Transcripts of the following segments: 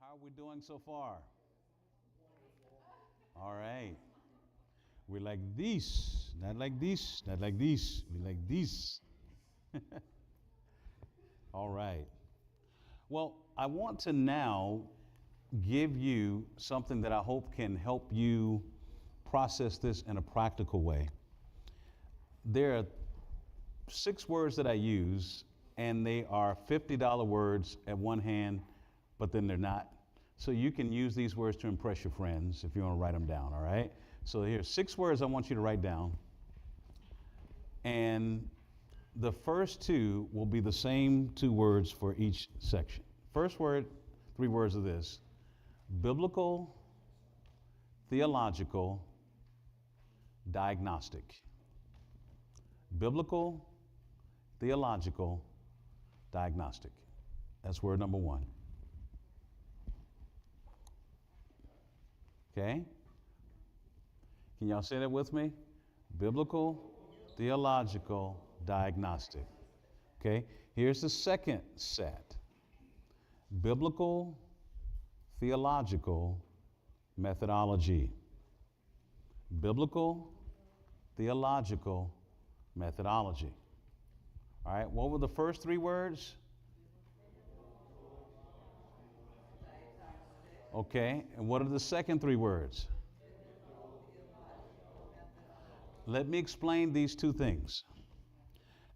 How are we doing so far? All right. We like this, not like this, not like this. We like this. All right. Well, I want to now give you something that I hope can help you process this in a practical way. There are 6 words that I use, and they are $50 words at one hand, but then they're not. So you can use these words to impress your friends if you want to write them down, all right? So here's 6 words I want you to write down. And the first 2 will be the same 2 words for each section. First word, 3 words of this: biblical, theological, diagnostic. Biblical, theological, diagnostic. That's word number 1. Okay? Can y'all say that with me? Biblical, theological, diagnostic. Okay? Here's the second set: biblical, theological, methodology. Biblical, theological, methodology. All right, what were the first 3 words? Okay, and what are the second 3 words? Let me explain these 2 things.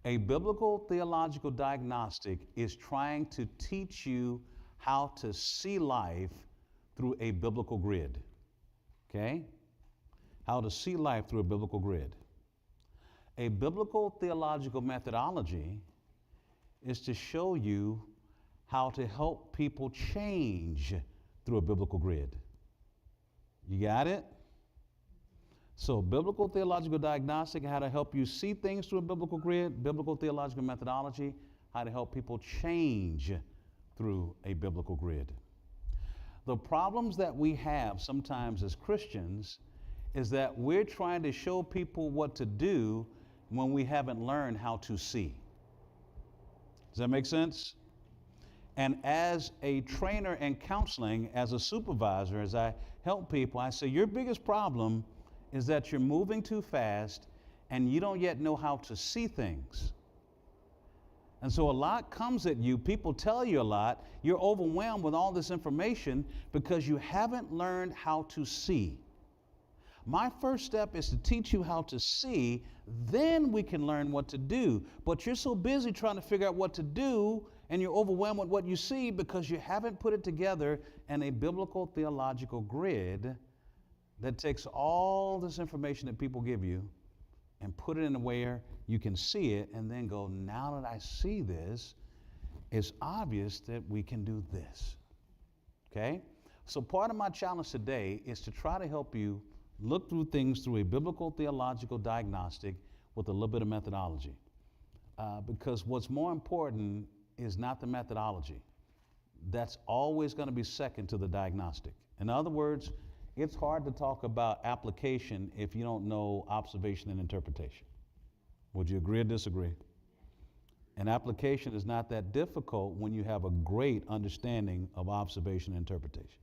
A biblical theological diagnostic is trying to teach you how to see life through a biblical grid. Okay? How to see life through a biblical grid. A biblical theological methodology is to show you how to help people change through a biblical grid. You got it? So biblical theological diagnostic, how to help you see things through a biblical grid. Biblical theological methodology, how to help people change through a biblical grid. The problems that we have sometimes as Christians is that we're trying to show people what to do when we haven't learned how to see. Does that make sense? And as a trainer in counseling, as a supervisor, as I help people, I say your biggest problem is that you're moving too fast and you don't yet know how to see things. And so a lot comes at you, people tell you a lot, you're overwhelmed with all this information because you haven't learned how to see. My first step is to teach you how to see, then we can learn what to do. But you're so busy trying to figure out what to do, and you're overwhelmed with what you see because you haven't put it together in a biblical theological grid that takes all this information that people give you and put it in a way where you can see it and then go, now that I see this, it's obvious that we can do this. Okay? So part of my challenge today is to try to help you look through things through a biblical theological diagnostic with a little bit of methodology. Because what's more important is not the methodology. That's always going to be second to the diagnostic. In other words, it's hard to talk about application if you don't know observation and interpretation. Would you agree or disagree? And application is not that difficult when you have a great understanding of observation and interpretation.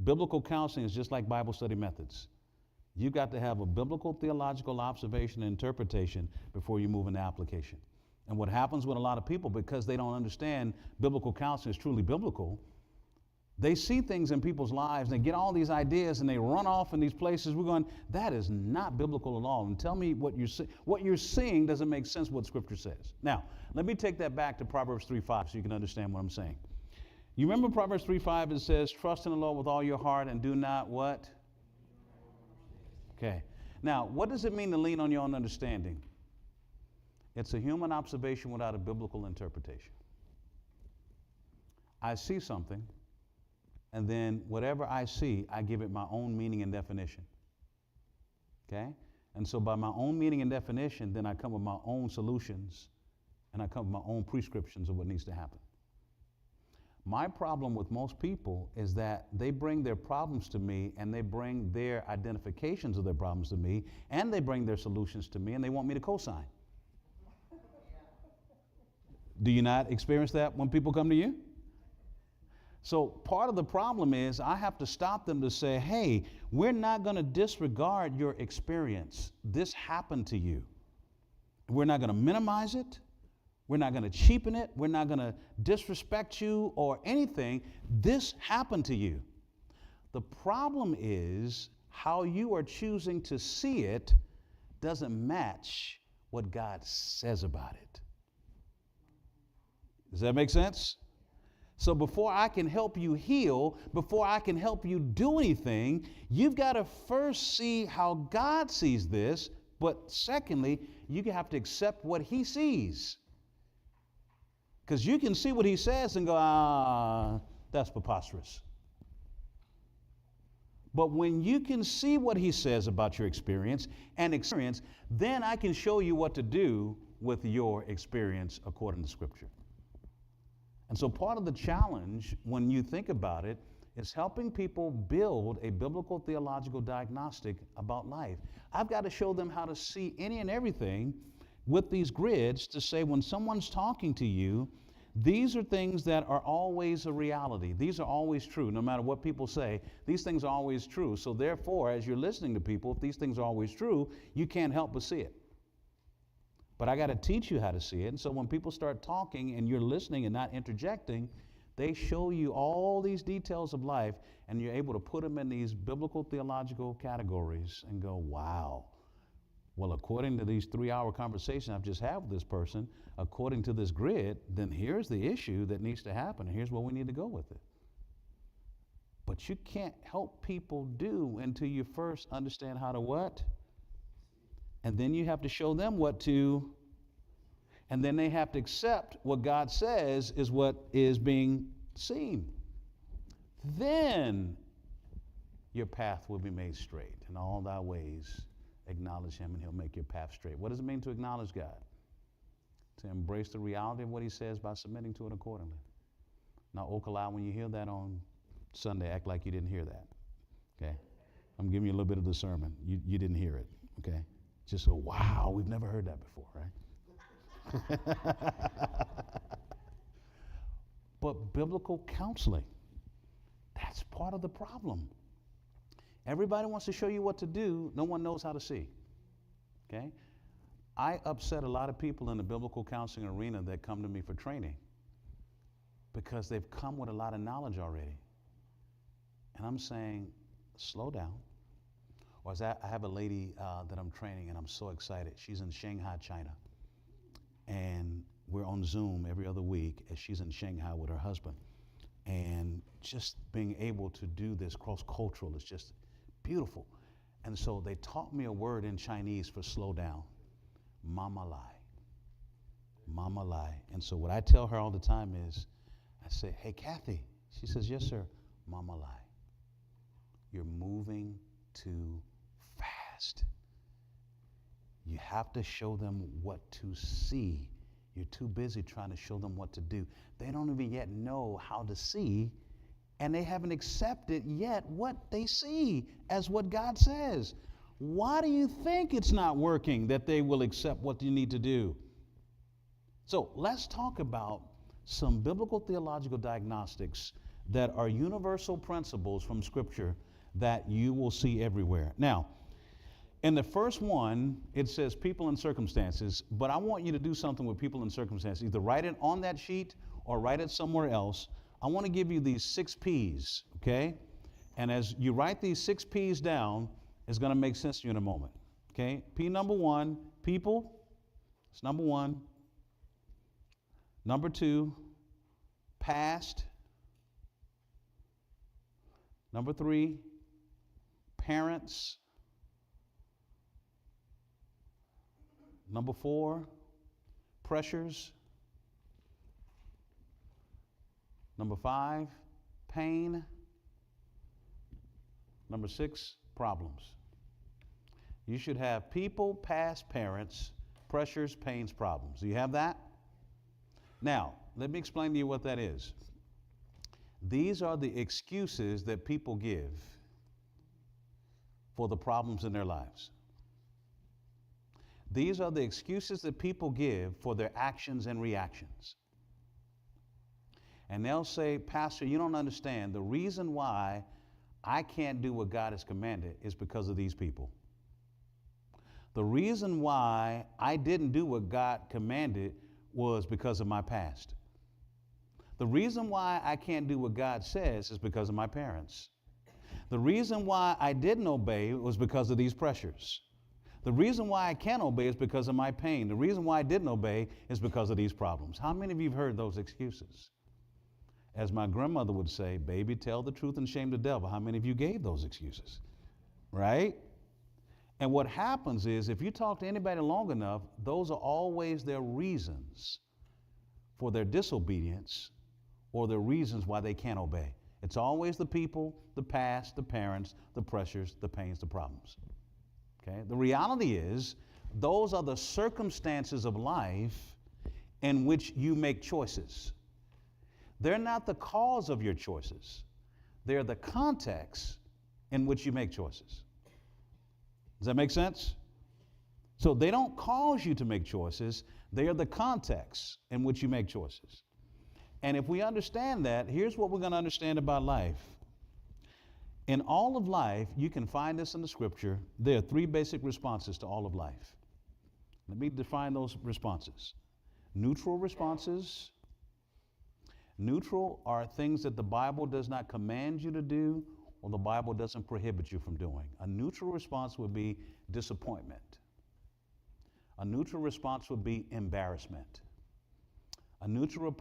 Biblical counseling is just like Bible study methods. You've got to have a biblical theological observation and interpretation before you move into application. And what happens with a lot of people, because they don't understand biblical counseling is truly biblical, they see things in people's lives and they get all these ideas and they run off in these places. We're going, that is not biblical at all. And tell me what you're seeing doesn't make sense what Scripture says. Now, let me take that back to Proverbs 3:5 so you can understand what I'm saying. You remember Proverbs 3:5, it says, trust in the Lord with all your heart and do not what? Okay. Now, what does it mean to lean on your own understanding? It's a human observation without a biblical interpretation. I see something, and then whatever I see, I give it my own meaning and definition. Okay? And so by my own meaning and definition, then I come with my own solutions, and I come with my own prescriptions of what needs to happen. My problem with most people is that they bring their problems to me and they bring their identifications of their problems to me and they bring their solutions to me and they want me to co-sign. Do you not experience that when people come to you? So part of the problem is I have to stop them to say, hey, we're not going to disregard your experience. This happened to you. We're not going to minimize it. We're not going to cheapen it. We're not going to disrespect you or anything. This happened to you. The problem is how you are choosing to see it doesn't match what God says about it. Does that make sense? So before I can help you heal, before I can help you do anything, you've got to first see how God sees this, but secondly, you have to accept what he sees. Because you can see what he says and go, that's preposterous. But when you can see what he says about your experience, then I can show you what to do with your experience according to Scripture. And so part of the challenge, when you think about it, is helping people build a biblical theological diagnostic about life. I've got to show them how to see any and everything with these grids to say when someone's talking to you, these are things that are always a reality. These are always true. No matter what people say, these things are always true. So therefore, as you're listening to people, if these things are always true, you can't help but see it. But I got to teach you how to see it. And so when people start talking and you're listening and not interjecting, they show you all these details of life, and you're able to put them in these biblical theological categories and go, wow. Well, according to these 3-hour conversations I've just had with this person, according to this grid, then here's the issue that needs to happen, and here's where we need to go with it. But you can't help people do until you first understand how to what? And then you have to show them what to, and then they have to accept what God says is what is being seen. Then your path will be made straight. In all thy ways, acknowledge him and he'll make your path straight. What does it mean to acknowledge God? To embrace the reality of what he says by submitting to it accordingly. Now, Nicolas, when you hear that on Sunday, act like you didn't hear that. Okay? I'm giving you a little bit of the sermon. You didn't hear it. Okay? Just so, wow, we've never heard that before, right? But biblical counseling, that's part of the problem. Everybody wants to show you what to do. No one knows how to see. Okay? I upset a lot of people in the biblical counseling arena that come to me for training because they've come with a lot of knowledge already. And I'm saying, slow down. Or I have a lady that I'm training, and I'm so excited. She's in Shanghai, China. And we're on Zoom every other week as she's in Shanghai with her husband. And just being able to do this cross-cultural is just beautiful. And so they taught me a word in Chinese for slow down. Mama lai. Mama lai. And so what I tell her all the time is, I say, hey, Kathy. She says, yes, sir. Mama lai. You're moving too fast. You have to show them what to see. You're too busy trying to show them what to do. They don't even yet know how to see, and they haven't accepted yet what they see as what God says. Why do you think it's not working that they will accept what you need to do? So let's talk about some biblical theological diagnostics that are universal principles from Scripture that you will see everywhere. Now, in the first one, it says people and circumstances, but I want you to do something with people and circumstances. Either write it on that sheet or write it somewhere else. I want to give you these 6 P's, okay? And as you write these 6 P's down, it's going to make sense to you in a moment, okay? P number 1, people. It's number 1. Number 2, past. Number 3, parents. Number 4, pressures. Number 5, pain. Number 6, problems. You should have people, past, parents, pressures, pains, problems. Do you have that? Now, let me explain to you what that is. These are the excuses that people give for the problems in their lives. These are the excuses that people give for their actions and reactions. And they'll say, Pastor, you don't understand. The reason why I can't do what God has commanded is because of these people. The reason why I didn't do what God commanded was because of my past. The reason why I can't do what God says is because of my parents. The reason why I didn't obey was because of these pressures. The reason why I can't obey is because of my pain. The reason why I didn't obey is because of these problems. How many of you have heard those excuses? As my grandmother would say, baby, tell the truth and shame the devil. How many of you gave those excuses? Right? And what happens is, if you talk to anybody long enough, those are always their reasons for their disobedience or their reasons why they can't obey. It's always the people, the past, the parents, the pressures, the pains, the problems. Okay? The reality is, those are the circumstances of life in which you make choices. They're not the cause of your choices. They're the context in which you make choices. Does that make sense? So they don't cause you to make choices. They are the context in which you make choices. And if we understand that, here's what we're going to understand about life. In all of life, you can find this in the scripture. There are three basic responses to all of life. Let me define those responses. Neutral responses. Neutral are things that the Bible does not command you to do or the Bible doesn't prohibit you from doing. A neutral response would be disappointment. A neutral response would be embarrassment. A neutral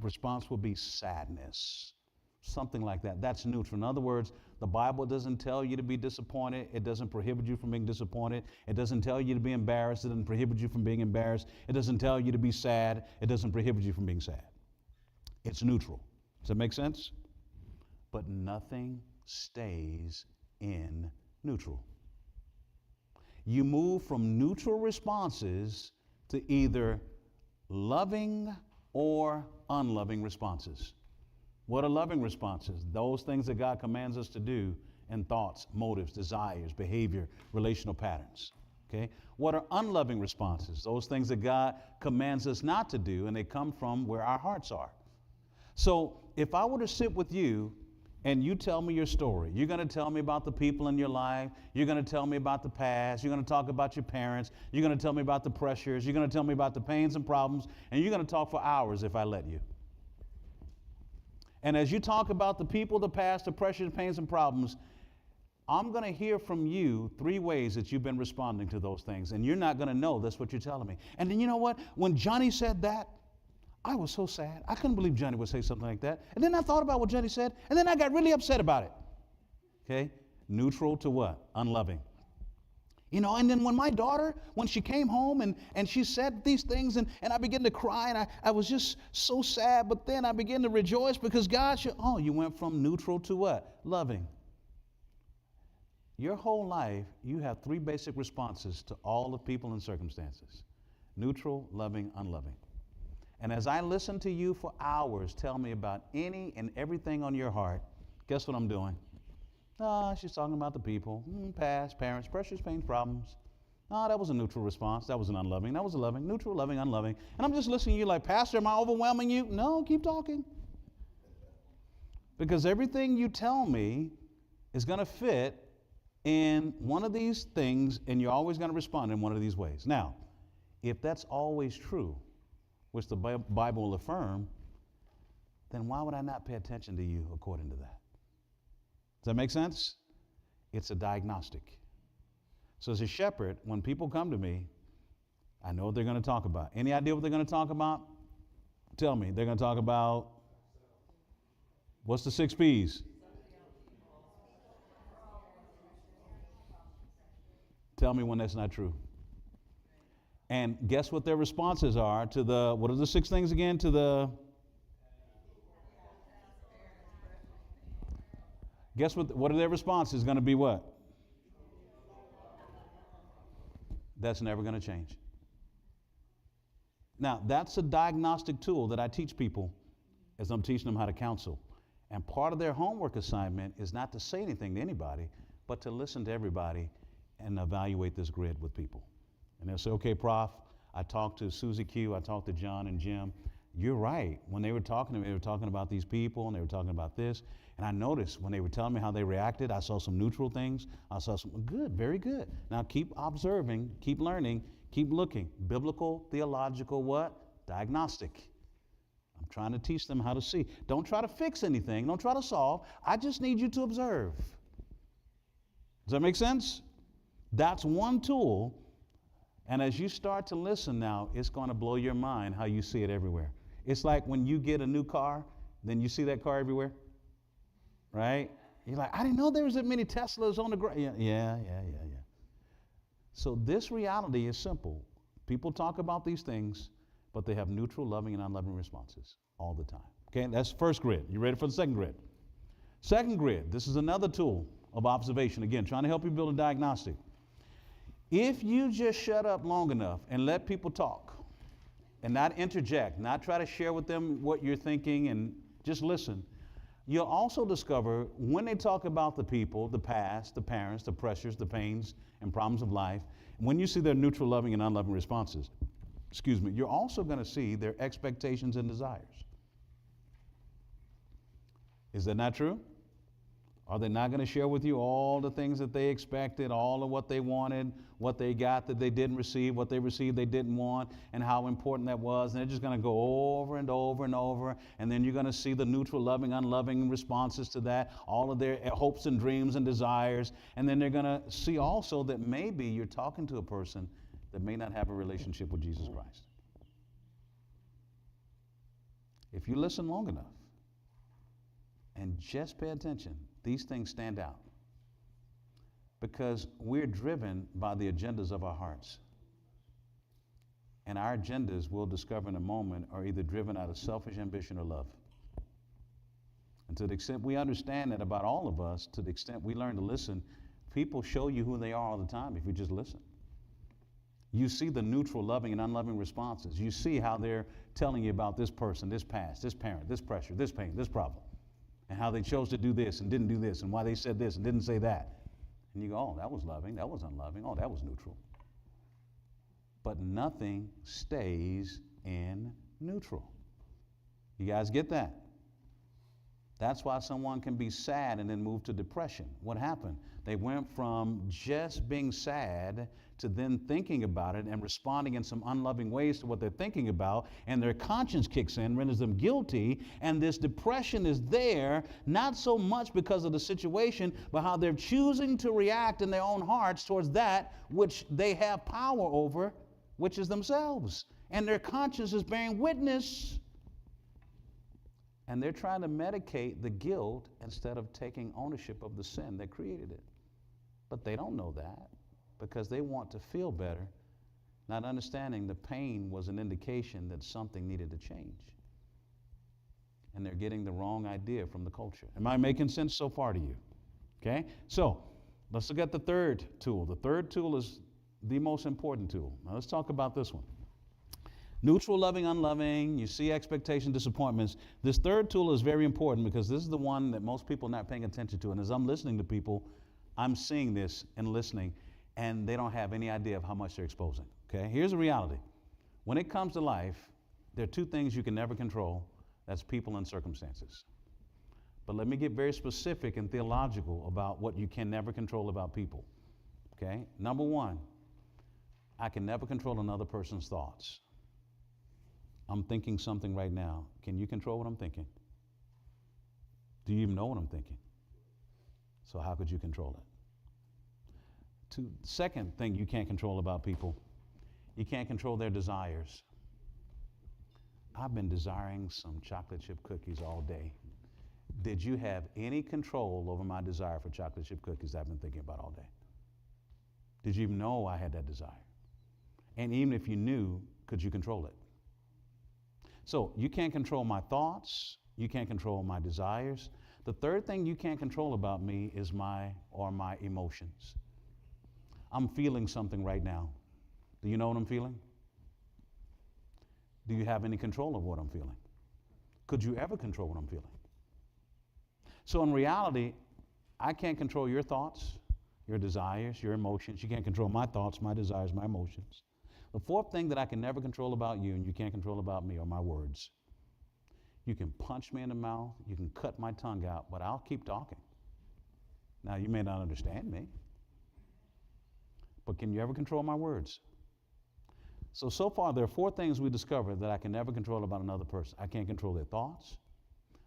response would be sadness. Something like that. That's neutral. In other words, the Bible doesn't tell you to be disappointed. It doesn't prohibit you from being disappointed. It doesn't tell you to be embarrassed. It doesn't prohibit you from being embarrassed. It doesn't tell you to be sad. It doesn't prohibit you from being sad. It's neutral. Does that make sense? But nothing stays in neutral. You move from neutral responses to either loving or unloving responses. What are loving responses? Those things that God commands us to do in thoughts, motives, desires, behavior, relational patterns. Okay? What are unloving responses? Those things that God commands us not to do, and they come from where our hearts are. So if I were to sit with you and you tell me your story, you're going to tell me about the people in your life, you're going to tell me about the past, you're going to talk about your parents, you're going to tell me about the pressures, you're going to tell me about the pains and problems, and you're going to talk for hours if I let you. And as you talk about the people, the past, the pressures, pains, and problems, I'm going to hear from you three ways that you've been responding to those things, and you're not going to know that's what you're telling me. And then you know what? When Johnny said that, I was so sad. I couldn't believe Johnny would say something like that. And then I thought about what Johnny said, and then I got really upset about it. Okay? Neutral to what? Unloving. You know, and then when my daughter, when she came home and she said these things, and I began to cry, and I was just so sad, but then I began to rejoice because God should, you went from neutral to what? Loving. Your whole life, you have three basic responses to all the people and circumstances. Neutral, loving, unloving. And as I listen to you for hours, tell me about any and everything on your heart, guess what I'm doing? She's talking about the people, past, parents, pressures, pains, problems. That was a neutral response. That was an unloving. That was a loving. Neutral, loving, unloving. And I'm just listening to you like, Pastor, am I overwhelming you? No, keep talking. Because everything you tell me is going to fit in one of these things, and you're always going to respond in one of these ways. Now, if that's always true, which the Bible will affirm, then why would I not pay attention to you according to that? Does that make sense? It's a diagnostic. So as a shepherd, when people come to me, I know what they're going to talk about. Any idea what they're going to talk about? Tell me. They're going to talk about, what's the 6 P's? Tell me when that's not true. And guess what their responses are to the, what are the 6 things again? To the, guess what are their responses going to be what? That's never going to change. Now, that's a diagnostic tool that I teach people as I'm teaching them how to counsel. And part of their homework assignment is not to say anything to anybody, but to listen to everybody and evaluate this grid with people. And they'll say, okay, Prof, I talked to Susie Q, I talked to John and Jim. you're right. When they were talking to me, they were talking about these people and they were talking about this. And I noticed when they were telling me how they reacted, I saw some neutral things. I saw some good, very good. Now keep observing, keep learning, keep looking. Biblical, theological, what? Diagnostic. I'm trying to teach them how to see. Don't try to fix anything. Don't try to solve. I just need you to observe. Does that make sense? That's one tool. And as you start to listen now, it's going to blow your mind how you see it everywhere. It's like when you get a new car, then you see that car everywhere, right? You're like, I didn't know there was that many Teslas on the ground. Yeah. So this reality is simple. People talk about these things, but they have neutral, loving, and unloving responses all the time. Okay, that's first grid. You ready for the second grid? Second grid, this is another tool of observation. Again, trying to help you build a diagnostic. If you just shut up long enough and let people talk and not interject, not try to share with them what you're thinking and just listen, you'll also discover when they talk about the people, the past, the parents, the pressures, the pains and problems of life, when you see their neutral, loving, and unloving responses, you're also going to see their expectations and desires. Is that not true? Are they not going to share with you all the things that they expected, all of what they wanted, what they got that they didn't receive, what they received they didn't want, and how important that was? And they're just going to go over and over and over. And then you're going to see the neutral, loving, unloving responses to that, all of their hopes and dreams and desires. And then they're going to see also that maybe you're talking to a person that may not have a relationship with Jesus Christ. If you listen long enough and just pay attention, these things stand out because we're driven by the agendas of our hearts. And our agendas, we'll discover in a moment, are either driven out of selfish ambition or love. And to the extent we understand that about all of us, to the extent we learn to listen, people show you who they are all the time if you just listen. You see the neutral, loving, and unloving responses. You see how they're telling you about this person, this past, this parent, this pressure, this pain, this problem, and how they chose to do this and didn't do this, and why they said this and didn't say that. And you go, oh, that was loving, that was unloving, oh, that was neutral. But nothing stays in neutral. You guys get that? That's why someone can be sad and then move to depression. What happened? They went from just being sad to then thinking about it and responding in some unloving ways to what they're thinking about, and their conscience kicks in, renders them guilty, and this depression is there, not so much because of the situation, but how they're choosing to react in their own hearts towards that which they have power over, which is themselves. And their conscience is bearing witness. And they're trying to medicate the guilt instead of taking ownership of the sin that created it. But they don't know that because they want to feel better, not understanding the pain was an indication that something needed to change. And they're getting the wrong idea from the culture. Am I making sense so far to you? Okay? So let's look at the third tool. The third tool is the most important tool. Now let's talk about this one. Neutral, loving, unloving, you see expectation, disappointments. This third tool is very important because this is the one that most people are not paying attention to. And as I'm listening to people, I'm seeing this and listening, and they don't have any idea of how much they're exposing. Okay, here's the reality. When it comes to life, there are two things you can never control. That's people and circumstances. But let me get very specific and theological about what you can never control about people. Okay, number one, I can never control another person's thoughts. I'm thinking something right now. Can you control what I'm thinking? Do you even know what I'm thinking? So how could you control it? Second thing you can't control about people, you can't control their desires. I've been desiring some chocolate chip cookies all day. Did you have any control over my desire for chocolate chip cookies I've been thinking about all day? Did you even know I had that desire? And even if you knew, could you control it? So you can't control my thoughts. You can't control my desires. The third thing you can't control about me is my emotions. I'm feeling something right now. Do you know what I'm feeling? Do you have any control of what I'm feeling? Could you ever control what I'm feeling? So in reality, I can't control your thoughts, your desires, your emotions. You can't control my thoughts, my desires, my emotions. The fourth thing that I can never control about you and you can't control about me are my words. You can punch me in the mouth, you can cut my tongue out, but I'll keep talking. Now, you may not understand me, but can you ever control my words? So far, there are 4 things we discovered that I can never control about another person. I can't control their thoughts.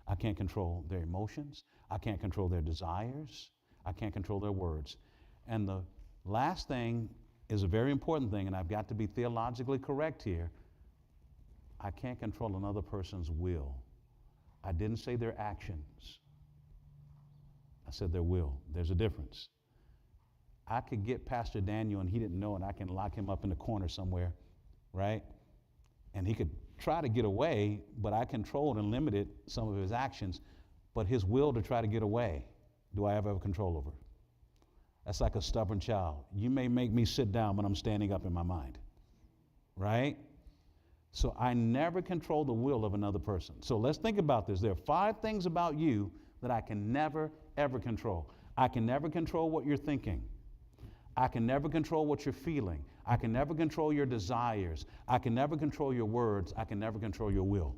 I can't control their emotions. I can't control their desires. I can't control their words. And the last thing is a very important thing, and I've got to be theologically correct here. I can't control another person's will. I didn't say their actions. I said their will. There's a difference. I could get Pastor Daniel and he didn't know, and I can lock him up in the corner somewhere, right? And he could try to get away, but I controlled and limited some of his actions. But his will to try to get away, do I ever have control over? That's like a stubborn child. You may make me sit down, but I'm standing up in my mind, right? So I never control the will of another person. So let's think about this. There are 5 things about you that I can never, ever control. I can never control what you're thinking. I can never control what you're feeling. I can never control your desires. I can never control your words. I can never control your will.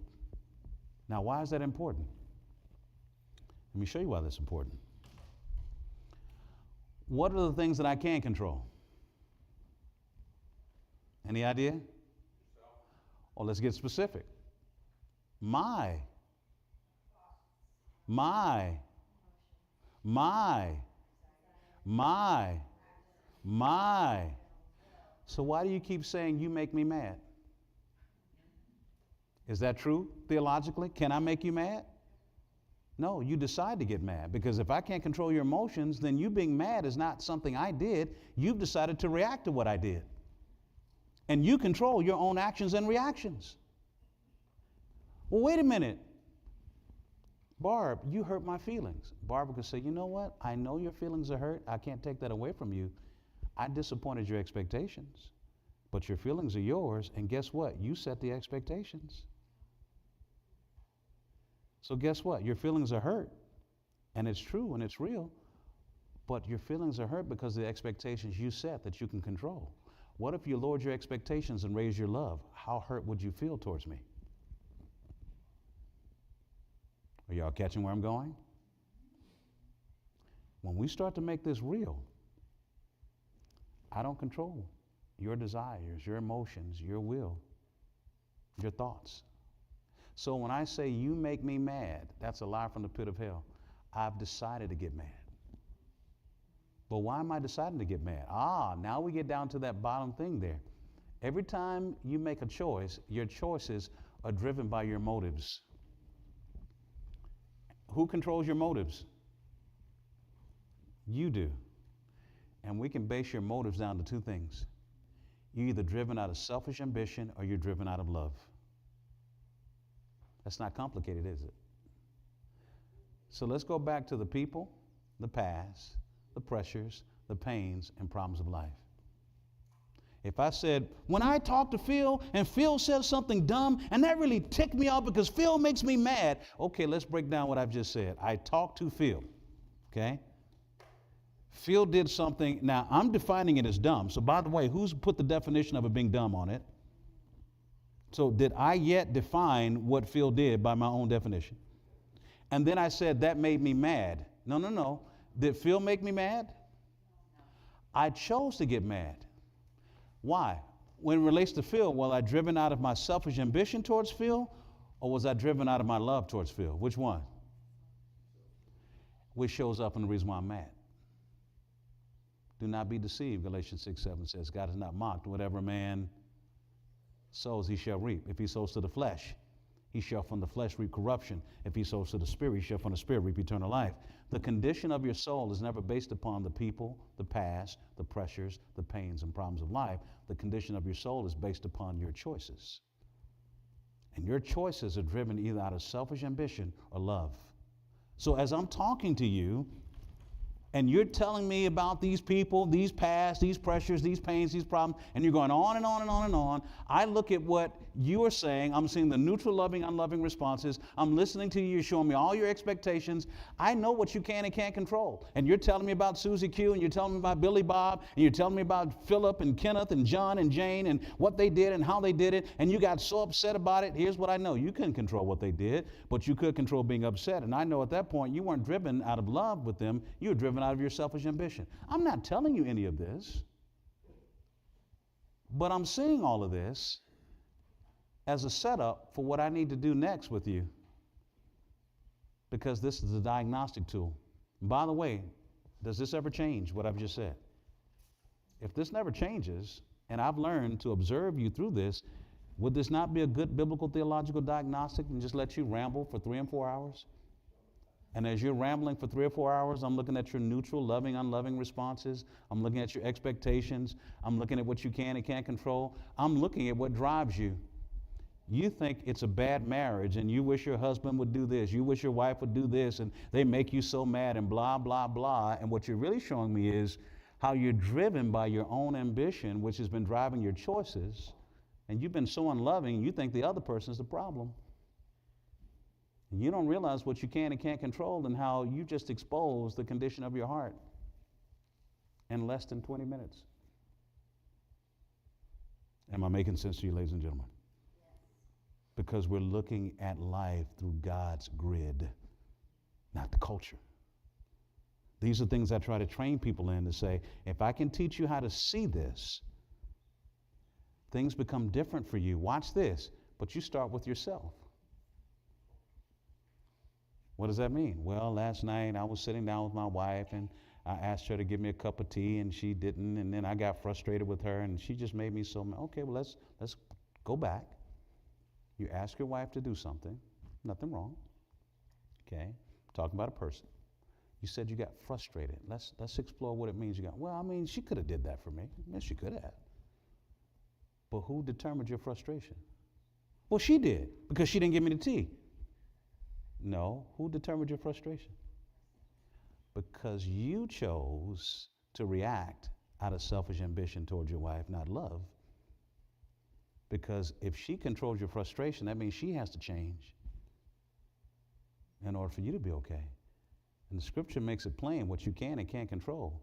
Now, why is that important? Let me show you why that's important. What are the things that I can control? Any idea? Well, let's get specific. My. So why do you keep saying you make me mad? Is that true theologically? Can I make you mad? No, you decide to get mad, because if I can't control your emotions, then you being mad is not something I did. You've decided to react to what I did. And you control your own actions and reactions. Well, wait a minute. Barb, you hurt my feelings. Barbara could say, you know what? I know your feelings are hurt. I can't take that away from you. I disappointed your expectations. But your feelings are yours, and guess what? You set the expectations. So guess what? Your feelings are hurt, and it's true and it's real, but your feelings are hurt because of the expectations you set that you can control. What if you lowered your expectations and raised your love? How hurt would you feel towards me? Are y'all catching where I'm going? When we start to make this real, I don't control your desires, your emotions, your will, your thoughts. So when I say you make me mad, that's a lie from the pit of hell. I've decided to get mad. But why am I deciding to get mad? Now we get down to that bottom thing there. Every time you make a choice, your choices are driven by your motives. Who controls your motives? You do. And we can base your motives down to 2 things. You're either driven out of selfish ambition or you're driven out of love. That's not complicated, is it? So let's go back to the people, the past, the pressures, the pains, and problems of life. If I said, when I talked to Phil and Phil said something dumb and that really ticked me off because Phil makes me mad. Okay, let's break down what I've just said. I talked to Phil, okay? Phil did something. Now, I'm defining it as dumb. So by the way, who's put the definition of it being dumb on it? So did I yet define what Phil did by my own definition? And then I said that made me mad. No. Did Phil make me mad? I chose to get mad. Why? When it relates to Phil, was I driven out of my selfish ambition towards Phil, or was I driven out of my love towards Phil? Which one? Which shows up in the reason why I'm mad. Do not be deceived, Galatians 6:7 says, God is not mocked. Whatever a man sows, he shall reap. If he sows to the flesh, he shall from the flesh reap corruption. If he sows to the spirit, he shall from the spirit reap eternal life. The condition of your soul is never based upon the people, the past, the pressures, the pains, and problems of life. The condition of your soul is based upon your choices. And your choices are driven either out of selfish ambition or love. So as I'm talking to you, And you're telling me about these people, these past, these pressures, these pains, these problems, and you're going on and on and on and on. I look at what you are saying. I'm seeing the neutral, loving, unloving responses. I'm listening to you. You're showing me all your expectations. I know what you can and can't control. And you're telling me about Susie Q, and you're telling me about Billy Bob, and you're telling me about Philip and Kenneth and John and Jane and what they did and how they did it, and you got so upset about it. Here's what I know. You couldn't control what they did, but you could control being upset. And I know at that point you weren't driven out of love with them. You were driven out of your selfish ambition. I'm not telling you any of this, but I'm seeing all of this as a setup for what I need to do next with you, because this is a diagnostic tool. And by the way, does this ever change what I've just said? If this never changes, and I've learned to observe you through this, would this not be a good biblical theological diagnostic and just let you ramble for 3 and 4 hours? And as you're rambling for 3 or 4 hours, I'm looking at your neutral, loving, unloving responses. I'm looking at your expectations. I'm looking at what you can and can't control. I'm looking at what drives you. You think it's a bad marriage, and you wish your husband would do this. You wish your wife would do this, and they make you so mad, and blah, blah, blah. And what you're really showing me is how you're driven by your own ambition, which has been driving your choices. And you've been so unloving, you think the other person is the problem. You don't realize what you can and can't control and how you just expose the condition of your heart in less than 20 minutes. Am I making sense to you, ladies and gentlemen? Because we're looking at life through God's grid, not the culture. These are things I try to train people in, to say, if I can teach you how to see this, things become different for you. Watch this, but you start with yourself. What does that mean? Well, last night I was sitting down with my wife and I asked her to give me a cup of tea and she didn't, and then I got frustrated with her and she just made me so mad. Okay, well, let's go back. You ask your wife to do something, nothing wrong. Okay, talking about a person. You said you got frustrated. Let's explore what it means you got. Well, I mean, she could have did that for me. Yes, she could have. But who determined your frustration? Well, she did, because she didn't give me the tea. No, who determined your frustration? Because you chose to react out of selfish ambition towards your wife, not love. Because if she controls your frustration, that means she has to change in order for you to be okay. And the scripture makes it plain what you can and can't control.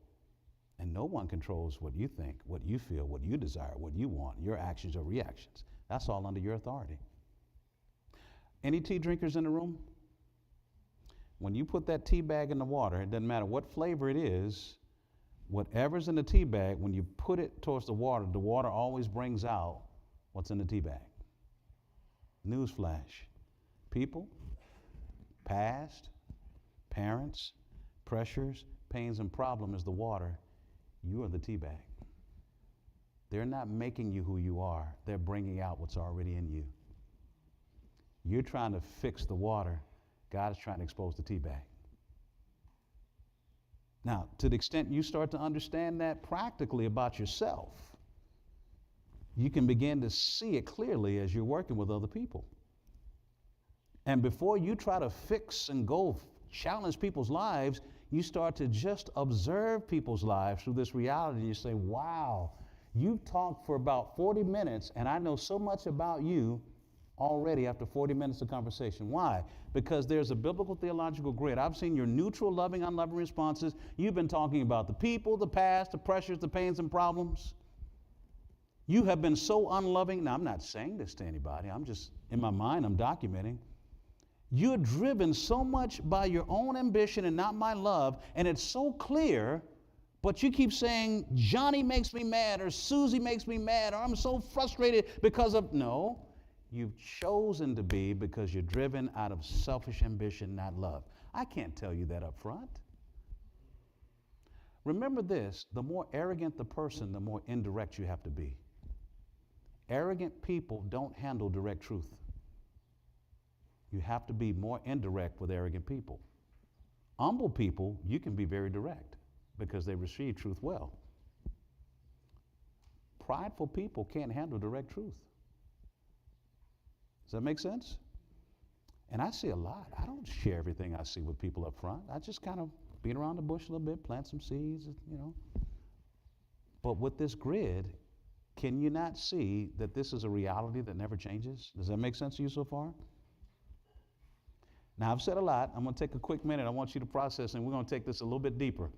And no one controls what you think, what you feel, what you desire, what you want, your actions or reactions. That's all under your authority. Any tea drinkers in the room? When you put that tea bag in the water, it doesn't matter what flavor it is, whatever's in the tea bag, when you put it towards the water always brings out what's in the tea bag. Newsflash. People, past, parents, pressures, pains, and problem is the water. You are the tea bag. They're not making you who you are. They're bringing out what's already in you. You're trying to fix the water. God is trying to expose the tea bag. Now, to the extent you start to understand that practically about yourself, you can begin to see it clearly as you're working with other people. And before you try to fix and go challenge people's lives, you start to just observe people's lives through this reality. And you say, wow, you've talked for about 40 minutes and I know so much about you already after 40 minutes of conversation. Why? Because there's a biblical theological grid. I've seen your neutral, loving, unloving responses. You've been talking about the people, the past, the pressures, the pains, and problems. You have been so unloving. Now, I'm not saying this to anybody. I'm just, in my mind, I'm documenting. You're driven so much by your own ambition and not my love, and it's so clear, but you keep saying, Johnny makes me mad, or Susie makes me mad, or I'm so frustrated because of, no. You've chosen to be because you're driven out of selfish ambition, not love. I can't tell you that up front. Remember this, the more arrogant the person, the more indirect you have to be. Arrogant people don't handle direct truth. You have to be more indirect with arrogant people. Humble people, you can be very direct because they receive truth well. Prideful people can't handle direct truth. Does that make sense? And I see a lot. I don't share everything I see with people up front. I just kind of beat around the bush a little bit, plant some seeds, you know. But with this grid, can you not see that this is a reality that never changes? Does that make sense to you so far? Now, I've said a lot. I'm going to take a quick minute. I want you to process, and we're going to take this a little bit deeper.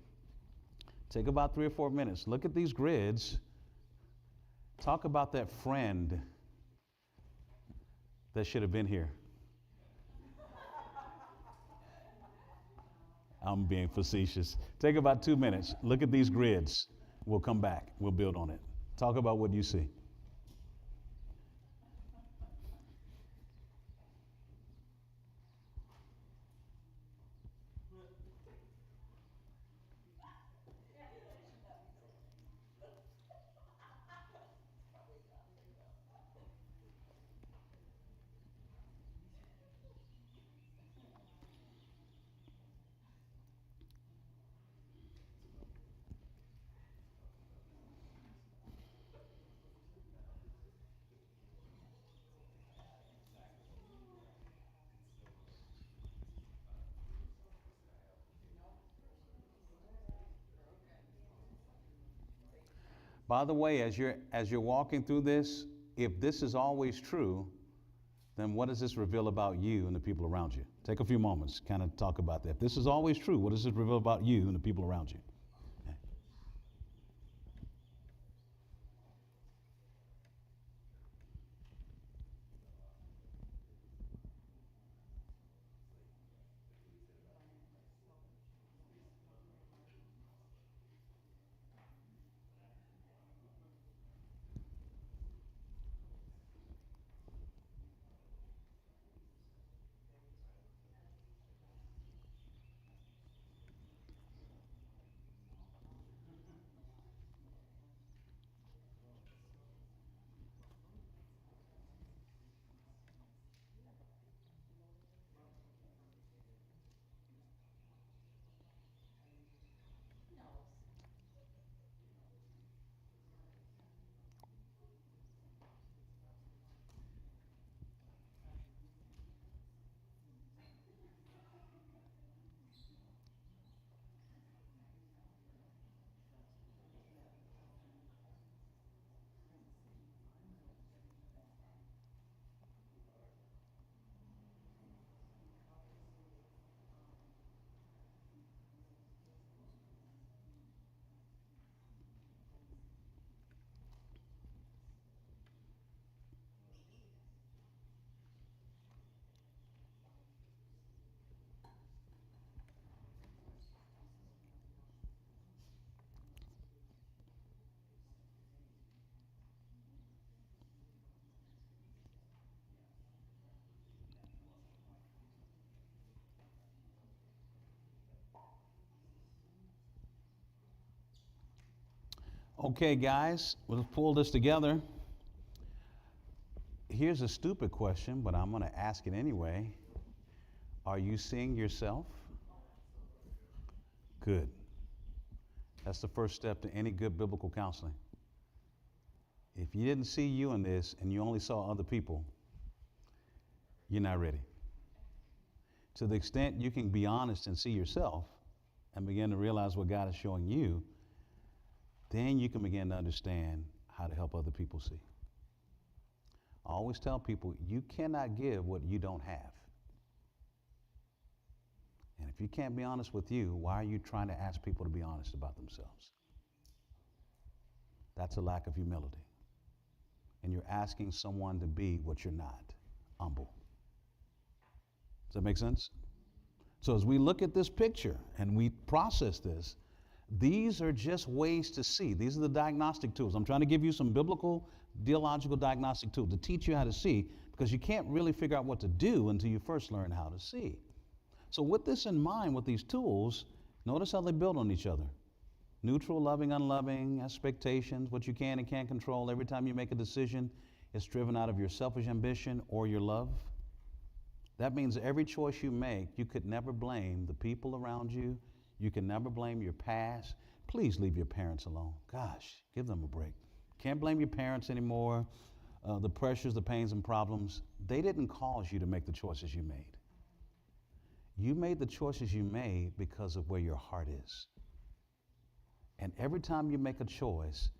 Take about 3 or 4 minutes. Look at these grids. Talk about that friend that should have been here. I'm being facetious. Take about 2 minutes. Look at these grids. We'll come back. We'll build on it. Talk about what you see. By the way, as you're walking through this, if this is always true, then what does this reveal about you and the people around you? Take a few moments, kind of talk about that. If this is always true, what does it reveal about you and the people around you? Okay. Okay, guys, we'll pull this together. Here's a stupid question, but I'm going to ask it anyway. Are you seeing yourself? Good. That's the first step to any good biblical counseling. If you didn't see you in this and you only saw other people, you're not ready. To the extent you can be honest and see yourself and begin to realize what God is showing you, then you can begin to understand how to help other people see. I always tell people, you cannot give what you don't have. And if you can't be honest with you, why are you trying to ask people to be honest about themselves? That's a lack of humility. And you're asking someone to be what you're not, humble. Does that make sense? So as we look at this picture and we process this, these are just ways to see. These are the diagnostic tools. I'm trying to give you some biblical, theological diagnostic tools to teach you how to see, because you can't really figure out what to do until you first learn how to see. So with this in mind, with these tools, notice how they build on each other. Neutral, loving, unloving, expectations, what you can and can't control. Every time you make a decision, it's driven out of your selfish ambition or your love. That means every choice you make, you could never blame the people around you. You can never blame your past. Please leave your parents alone. Gosh, give them a break. Can't blame your parents anymore. The pressures, the pains, and problems, they didn't cause you to make the choices you made. You made the choices you made because of where your heart is. And every time you make a choice,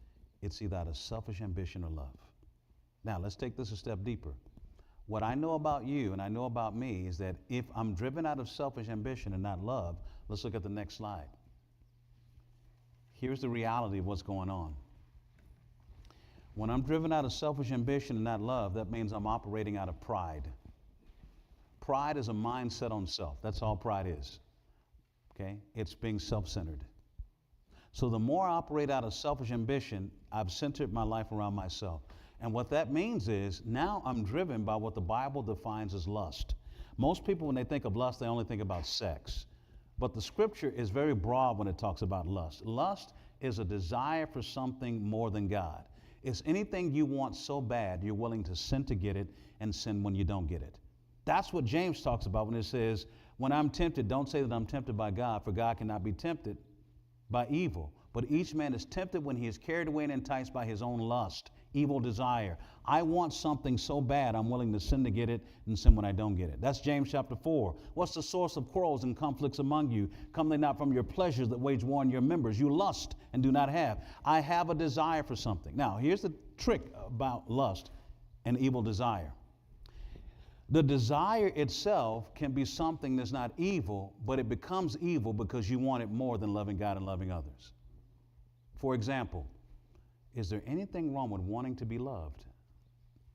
it's either out of selfish ambition or love. Now, let's take this a step deeper. What I know about you and I know about me is that if I'm driven out of selfish ambition and not love, let's look at the next slide. Here's the reality of what's going on. When I'm driven out of selfish ambition and not love, that means I'm operating out of pride. Pride is a mindset on self. That's all pride is. Okay? It's being self-centered. So the more I operate out of selfish ambition, I've centered my life around myself. And what that means is now I'm driven by what the Bible defines as lust. Most people, when they think of lust, they only think about sex. But the scripture is very broad when it talks about lust. Lust is a desire for something more than God. It's anything you want so bad you're willing to sin to get it and sin when you don't get it. That's what James talks about when it says, when I'm tempted, don't say that I'm tempted by God, for God cannot be tempted by evil. But each man is tempted when he is carried away and enticed by his own lust, evil desire. I want something so bad I'm willing to sin to get it and sin when I don't get it. That's James chapter 4. What's the source of quarrels and conflicts among you? Come they not from your pleasures that wage war on your members? You lust and do not have. I have a desire for something. Now, here's the trick about lust and evil desire. The desire itself can be something that's not evil, but it becomes evil because you want it more than loving God and loving others. For example, is there anything wrong with wanting to be loved?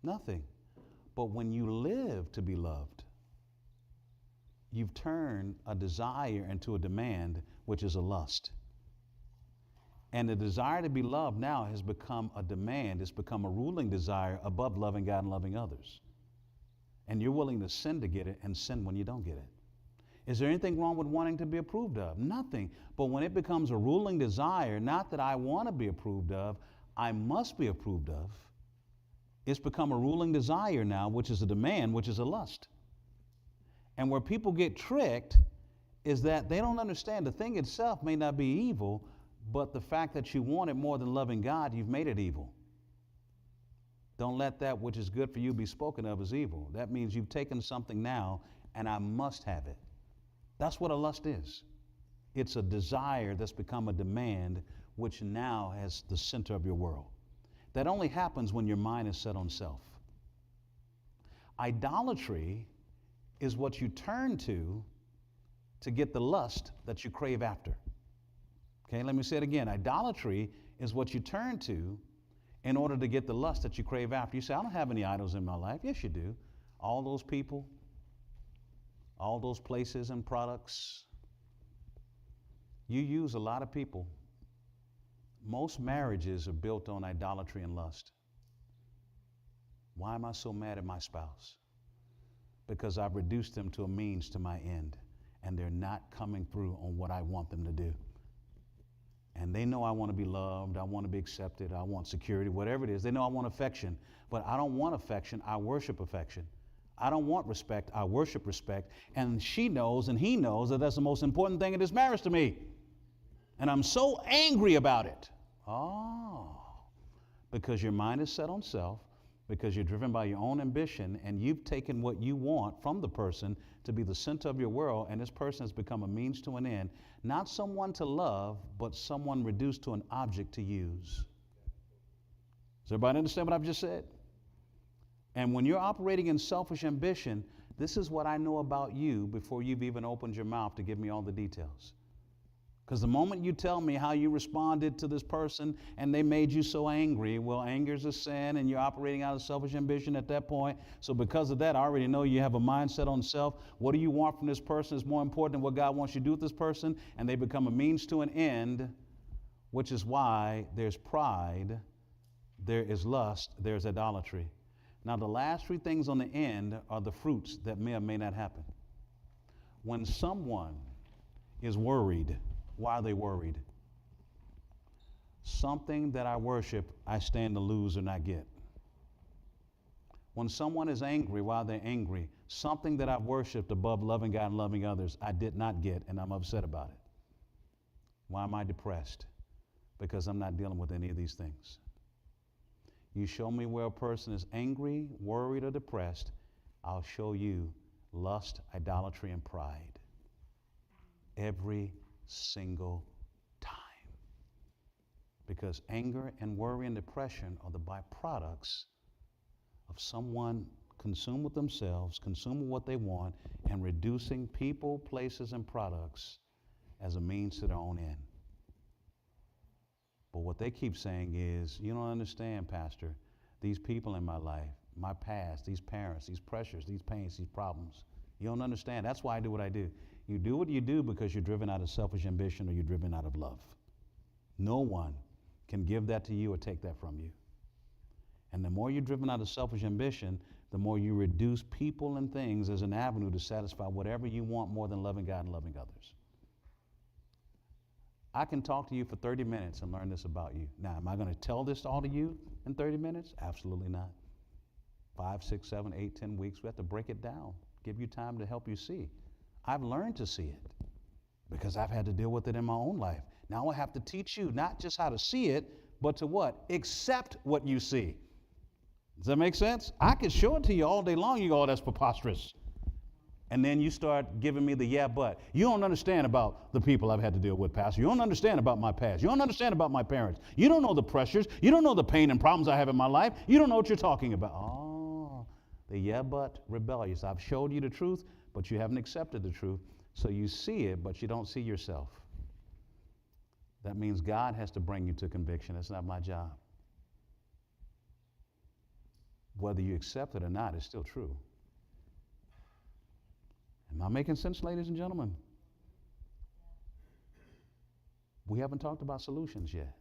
Nothing. But when you live to be loved, you've turned a desire into a demand, which is a lust. And the desire to be loved now has become a demand. It's become a ruling desire above loving God and loving others. And you're willing to sin to get it and sin when you don't get it. Is there anything wrong with wanting to be approved of? Nothing. But when it becomes a ruling desire, not that I want to be approved of, I must be approved of, it's become a ruling desire now, which is a demand, which is a lust. And where people get tricked is that they don't understand the thing itself may not be evil, but the fact that you want it more than loving God, you've made it evil. Don't let that which is good for you be spoken of as evil. That means you've taken something now and I must have it. That's what a lust is. It's a desire that's become a demand, which now has the center of your world. That only happens when your mind is set on self. Idolatry is what you turn to get the lust that you crave after. Okay, let me say it again. Idolatry is what you turn to in order to get the lust that you crave after. You say, I don't have any idols in my life. Yes, you do. All those people, all those places and products. You use a lot of people. Most marriages are built on idolatry and lust. Why am I so mad at my spouse? Because I've reduced them to a means to my end, and they're not coming through on what I want them to do. And they know I want to be loved, I want to be accepted, I want security, whatever it is. They know I want affection, but I don't want affection, I worship affection. I don't want respect, I worship respect. And she knows and he knows that that's the most important thing in this marriage to me. And I'm so angry about it. Oh, because your mind is set on self, because you're driven by your own ambition, and you've taken what you want from the person to be the center of your world, and this person has become a means to an end. Not someone to love, but someone reduced to an object to use. Does everybody understand what I've just said? And when you're operating in selfish ambition, this is what I know about you before you've even opened your mouth to give me all the details. Because the moment you tell me how you responded to this person and they made you so angry, well, anger is a sin and you're operating out of selfish ambition at that point. So because of that, I already know you have a mindset on self. What do you want from this person is more important than what God wants you to do with this person. And they become a means to an end, which is why there's pride, there is lust, there's idolatry. Now, the last three things on the end are the fruits that may or may not happen. When someone is worried, why are they worried? Something that I worship, I stand to lose or not get. When someone is angry, why are they angry? Something that I've worshiped above loving God and loving others, I did not get, and I'm upset about it. Why am I depressed? Because I'm not dealing with any of these things. You show me where a person is angry, worried, or depressed, I'll show you lust, idolatry, and pride. every single time. Because anger and worry and depression are the byproducts of someone consumed with themselves, consumed with what they want, and reducing people, places, and products as a means to their own end. But what they keep saying is, you don't understand, Pastor, these people in my life, my past, these parents, these pressures, these pains, these problems. You don't understand. That's why I do what I do. You do what you do because you're driven out of selfish ambition or you're driven out of love. No one can give that to you or take that from you. And the more you're driven out of selfish ambition, the more you reduce people and things as an avenue to satisfy whatever you want more than loving God and loving others. I can talk to you for 30 minutes and learn this about you. Now, am I going to tell this all to you in 30 minutes? Absolutely not. 5, 6, 7, 8, 10 weeks, we have to break it down, give you time to help you see. I've learned to see it because I've had to deal with it in my own life. Now I have to teach you not just how to see it, but to what? Accept what you see. Does that make sense? I could show it to you all day long. You go, oh, that's preposterous. And then you start giving me the yeah, but. You don't understand about the people I've had to deal with, Pastor. You don't understand about my past. You don't understand about my parents. You don't know the pressures. You don't know the pain and problems I have in my life. You don't know what you're talking about. Oh, the yeah, but rebellious. I've showed you the truth, but you haven't accepted the truth. So you see it, but you don't see yourself. That means God has to bring you to conviction. It's not my job. Whether you accept it or not, it's still true. Am I making sense, ladies and gentlemen? We haven't talked about solutions yet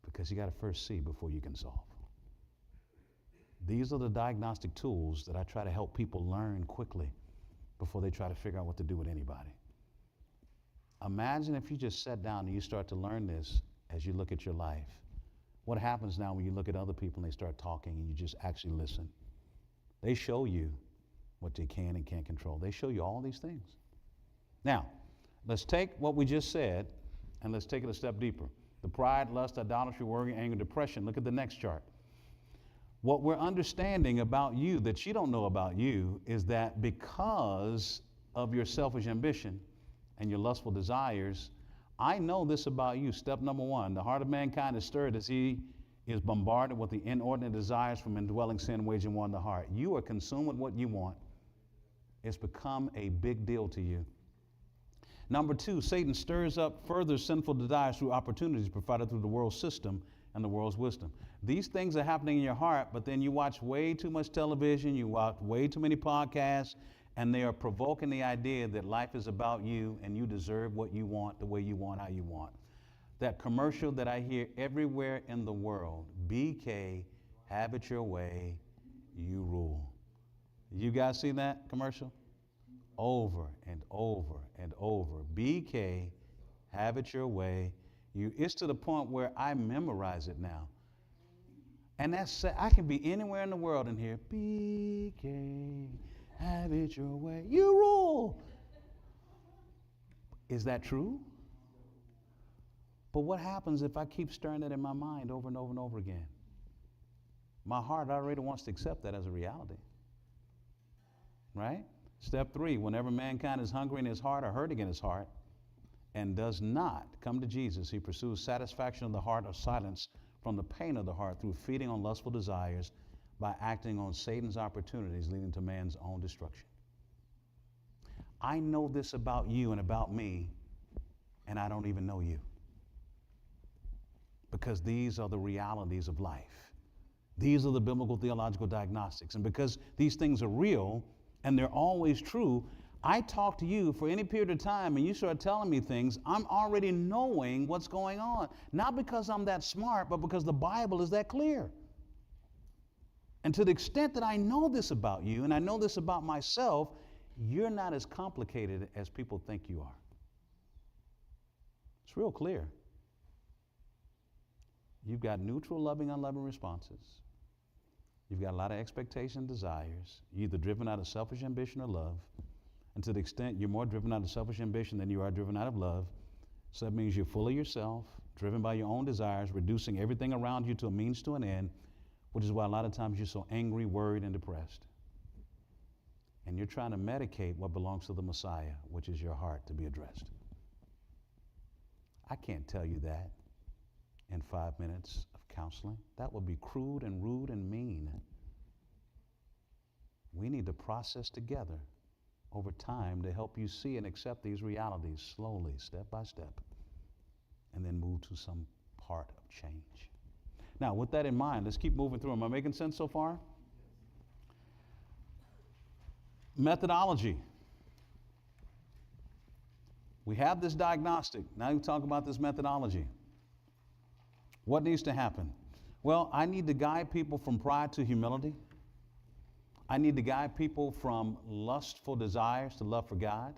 because you got to first see before you can solve. These are the diagnostic tools that I try to help people learn quickly before they try to figure out what to do with anybody. Imagine if you just sat down and you start to learn this as you look at your life. What happens now when you look at other people and they start talking and you just actually listen? They show you what they can and can't control. They show you all these things. Now, let's take what we just said and let's take it a step deeper. The pride, lust, idolatry, worry, anger, depression. Look at the next chart. What we're understanding about you that you don't know about you is that because of your selfish ambition and your lustful desires, I know this about you. Step number 1, the heart of mankind is stirred as he is bombarded with the inordinate desires from indwelling sin waging war in the heart. You are consumed with what you want. It's become a big deal to you. Number 2, Satan stirs up further sinful desires through opportunities provided through the world system and the world's wisdom. These things are happening in your heart, but then you watch way too much television, you watch way too many podcasts, and they are provoking the idea that life is about you and you deserve what you want, the way you want, how you want. That commercial that I hear everywhere in the world, BK, have it your way, you rule. You guys see that commercial? Over and over and over. BK, have it your way. It's to the point where I memorize it now. And I can be anywhere in the world and hear, BK, have it your way. You rule. Is that true? But what happens if I keep stirring it in my mind over and over and over again? My heart already wants to accept that as a reality. Right? Step 3, whenever mankind is hungry in his heart or hurting in his heart and does not come to Jesus, he pursues satisfaction of the heart or silence from the pain of the heart through feeding on lustful desires by acting on Satan's opportunities leading to man's own destruction. I know this about you and about me, and I don't even know you. Because these are the realities of life. These are the biblical theological diagnostics. And because these things are real and they're always true, I talk to you for any period of time and you start telling me things, I'm already knowing what's going on. Not because I'm that smart, but because the Bible is that clear. And to the extent that I know this about you and I know this about myself, you're not as complicated as people think you are. It's real clear. You've got neutral, loving, unloving responses. You've got a lot of expectation and desires. You're either driven out of selfish ambition or love. And to the extent you're more driven out of selfish ambition than you are driven out of love, so that means you're full of yourself, driven by your own desires, reducing everything around you to a means to an end, which is why a lot of times you're so angry, worried, and depressed. and you're trying to medicate what belongs to the Messiah, which is your heart, to be addressed. I can't tell you that in 5 minutes of counseling. That would be crude and rude and mean. We need to process together over time to help you see and accept these realities slowly, step by step, and then move to some part of change. Now, with that in mind, let's keep moving through. Am I making sense so far? Methodology. We have this diagnostic. Now you talk about this methodology. What needs to happen? Well, I need to guide people from pride to humility. I need to guide people from lustful desires to love for God.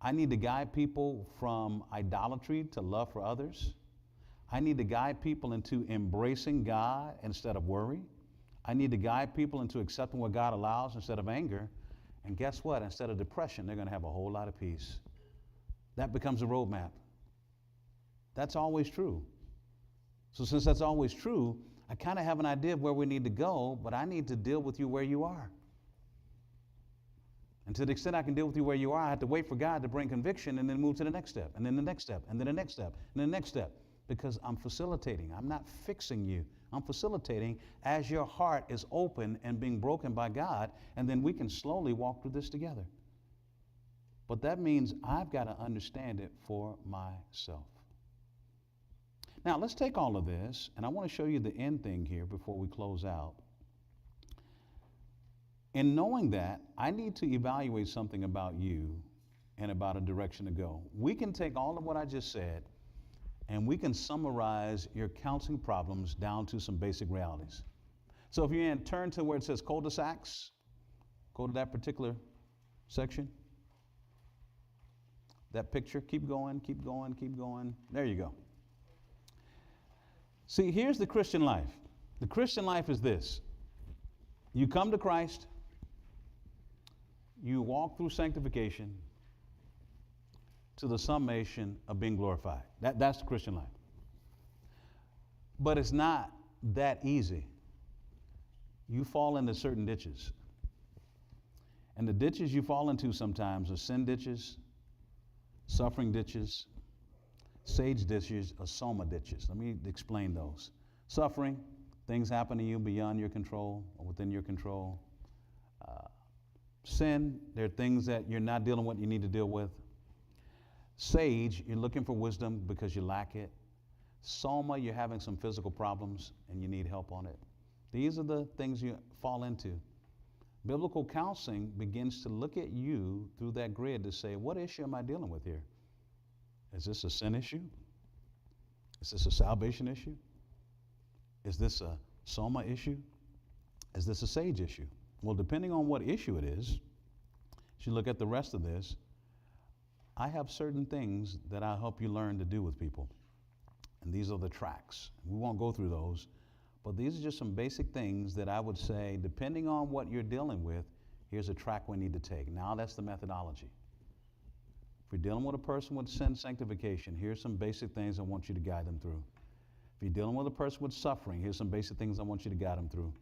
I need to guide people from idolatry to love for others. I need to guide people into embracing God instead of worry. I need to guide people into accepting what God allows instead of anger. And guess what? Instead of depression, they're going to have a whole lot of peace. That becomes a roadmap. That's always true. So since that's always true, I kind of have an idea of where we need to go, but I need to deal with you where you are. And to the extent I can deal with you where you are, I have to wait for God to bring conviction and then move to the next step, and then the next step, and then the next step, and then the next step, because I'm facilitating. I'm not fixing you. I'm facilitating as your heart is open and being broken by God, and then we can slowly walk through this together. But that means I've got to understand it for myself. Now, let's take all of this, and I want to show you the end thing here before we close out. In knowing that, I need to evaluate something about you and about a direction to go. We can take all of what I just said, and we can summarize your counseling problems down to some basic realities. So if you're in, turn to where it says cul-de-sacs, go to that particular section. That picture, keep going, keep going, keep going. There you go. See, here's the Christian life. The Christian life is this. You come to Christ, you walk through sanctification to the summation of being glorified. That's the Christian life. But it's not that easy. You fall into certain ditches. And the ditches you fall into sometimes are sin ditches, suffering ditches, sage ditches, or soma ditches. Let me explain those. Suffering, things happen to you beyond your control or within your control. Sin, there are things that you're not dealing with, you need to deal with. Sage, you're looking for wisdom because you lack it. Soma, you're having some physical problems and you need help on it. These are the things you fall into. Biblical counseling begins to look at you through that grid to say, what issue am I dealing with here? Is this a sin issue? Is this a salvation issue? Is this a soma issue? Is this a sage issue? Well, depending on what issue it is, as you look at the rest of this, I have certain things that I help you learn to do with people. And these are the tracks. We won't go through those, but these are just some basic things that I would say, depending on what you're dealing with, here's a track we need to take. Now that's the methodology. If you're dealing with a person with sin sanctification, here's some basic things I want you to guide them through. If you're dealing with a person with suffering, here's some basic things I want you to guide them through.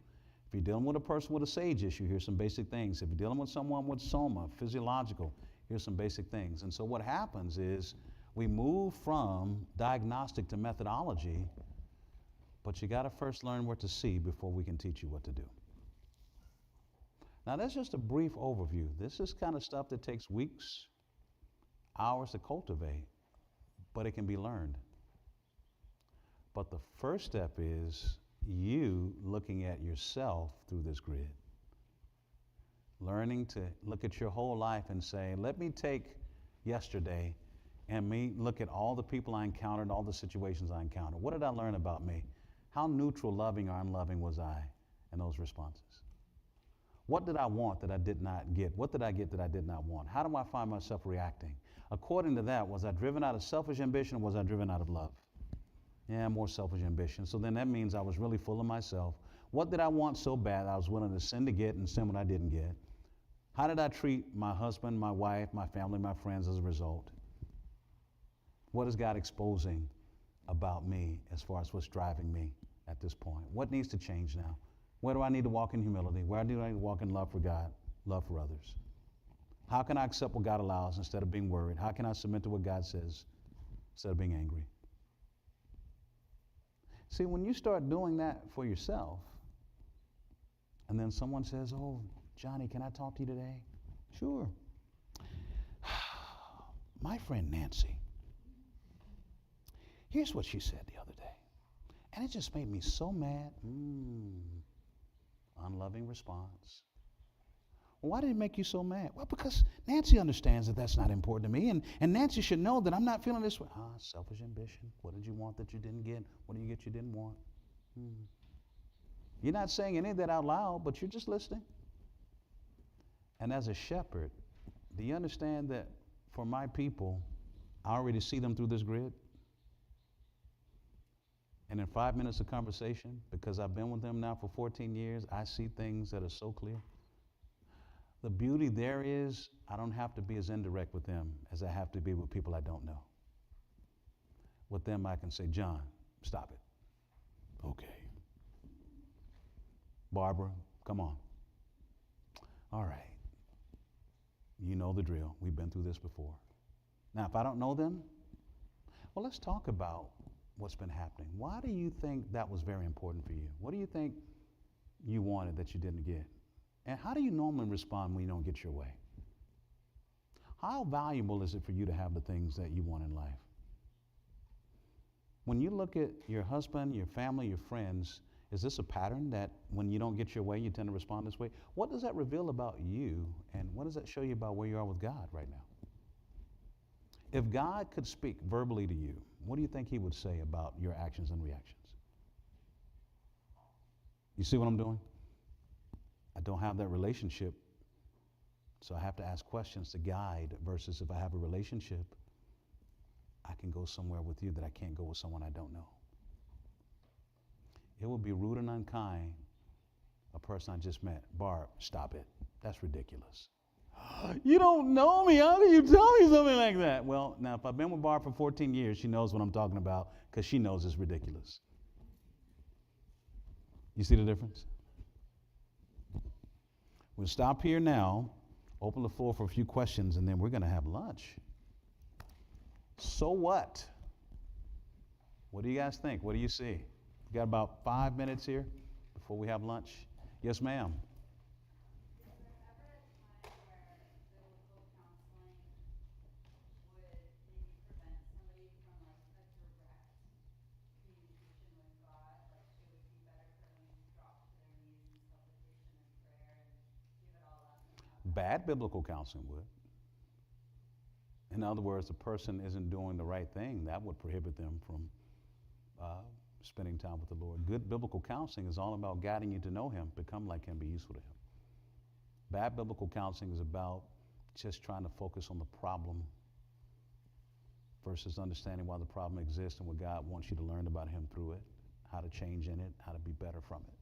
If you're dealing with a person with a sage issue, here's some basic things. If you're dealing with someone with soma, physiological, here's some basic things. And so what happens is we move from diagnostic to methodology, but you got to first learn what to see before we can teach you what to do. Now that's just a brief overview. This is kind of stuff that takes weeks, hours to cultivate, but it can be learned. But the first step is you looking at yourself through this grid. Learning to look at your whole life and say, let me take yesterday and me look at all the people I encountered, all the situations I encountered. What did I learn about me? How neutral, loving, or unloving was I in those responses? What did I want that I did not get? What did I get that I did not want? How do I find myself reacting? According to that, was I driven out of selfish ambition or was I driven out of love? Yeah, more selfish ambition. So then that means I was really full of myself. What did I want so bad I was willing to sin to get and sin what I didn't get? How did I treat my husband, my wife, my family, my friends as a result? What is God exposing about me as far as what's driving me at this point? What needs to change now? Where do I need to walk in humility? Where do I need to walk in love for God? Love for others. How can I accept what God allows instead of being worried? How can I submit to what God says instead of being angry? See, when you start doing that for yourself, and then someone says, oh, Johnny, can I talk to you today? Sure. My friend Nancy, here's what she said the other day. And it just made me so mad. Unloving response. Well, why did it make you so mad? Well, because Nancy understands that that's not important to me. And Nancy should know that I'm not feeling this way. Selfish ambition. What did you want that you didn't get? What did you get you didn't want? You're not saying any of that out loud, but you're just listening. And as a shepherd, do you understand that for my people, I already see them through this grid? And in 5 minutes of conversation, because I've been with them now for 14 years, I see things that are so clear. The beauty there is I don't have to be as indirect with them as I have to be with people I don't know. With them, I can say, John, stop it. Okay. Barbara, come on. All right. You know the drill. We've been through this before. Now, if I don't know them, well, let's talk about what's been happening. Why do you think that was very important for you? What do you think you wanted that you didn't get? And how do you normally respond when you don't get your way? How valuable is it for you to have the things that you want in life? When you look at your husband, your family, your friends, is this a pattern that when you don't get your way, you tend to respond this way? What does that reveal about you, and what does that show you about where you are with God right now? If God could speak verbally to you, what do you think he would say about your actions and reactions? You see what I'm doing? I don't have that relationship, so I have to ask questions to guide, versus if I have a relationship, I can go somewhere with you that I can't go with someone I don't know. It would be rude and unkind, a person I just met. Barb, stop it. That's ridiculous. You don't know me. How do you tell me something like that? Well, now, if I've been with Barb for 14 years, she knows what I'm talking about because she knows it's ridiculous. You see the difference? We'll stop here now, open the floor for a few questions, and then we're going to have lunch. So what? What do you guys think? What do you see? We got about 5 minutes here before we have lunch. Yes, ma'am. Bad biblical counseling would. In other words, the person isn't doing the right thing. That would prohibit them from spending time with the Lord. Good biblical counseling is all about guiding you to know him, become like him, be useful to him. Bad biblical counseling is about just trying to focus on the problem versus understanding why the problem exists and what God wants you to learn about him through it, how to change in it, how to be better from it.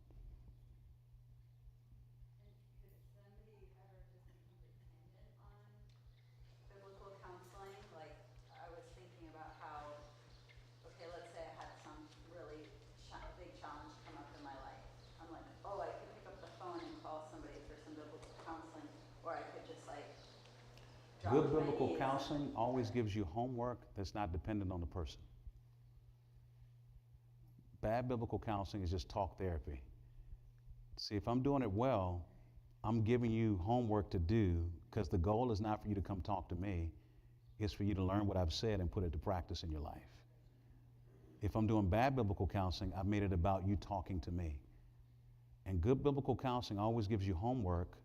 Good biblical counseling always gives you homework that's not dependent on the person. Bad biblical counseling is just talk therapy. See, if I'm doing it well, I'm giving you homework to do because the goal is not for you to come talk to me. It's for you to learn what I've said and put it to practice in your life. If I'm doing bad biblical counseling, I've made it about you talking to me. And good biblical counseling always gives you homework